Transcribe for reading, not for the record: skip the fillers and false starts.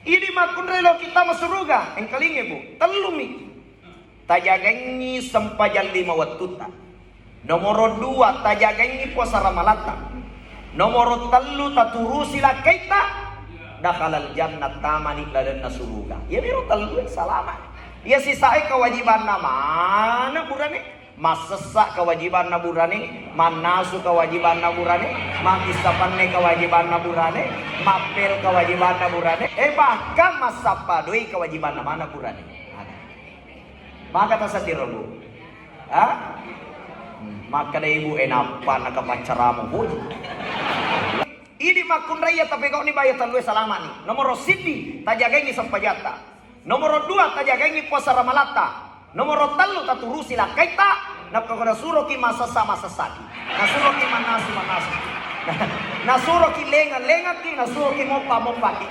Ini makunrelo kita masuruga. Yang kalinge bu. Telumi. Tajagengi sempajan 5 watuta. Nomor 2 tajagengi puasa ramalata. Nomor 3 taturusi lakaita. Dakhalal jannat tamani ladan nasuruga. Ya biru telu salamat. Ya sisai kewajiban mana burane? Masesa kewajiban naburane, manasu kewajiban naburane, makisapanne kewajiban naburane, mapel kewajiban naburane, bahkan masapadoi kewajiban mana burane. Maka tasadir bu, maka da ibu enapa nakapacaramu bu. Ini makun raya tapi kau ni bayar talue salama ni. Nomor sidi tajagengi sampajata. Nomor 2 tajagengi puasa ramalata. Nomor 3 taturusi lakaita. Nakakasuroki masasa masasaki. Nasuroki manasi manasi. Nasuroki lenga lenga ki. Nasuroki mopa mopa ki.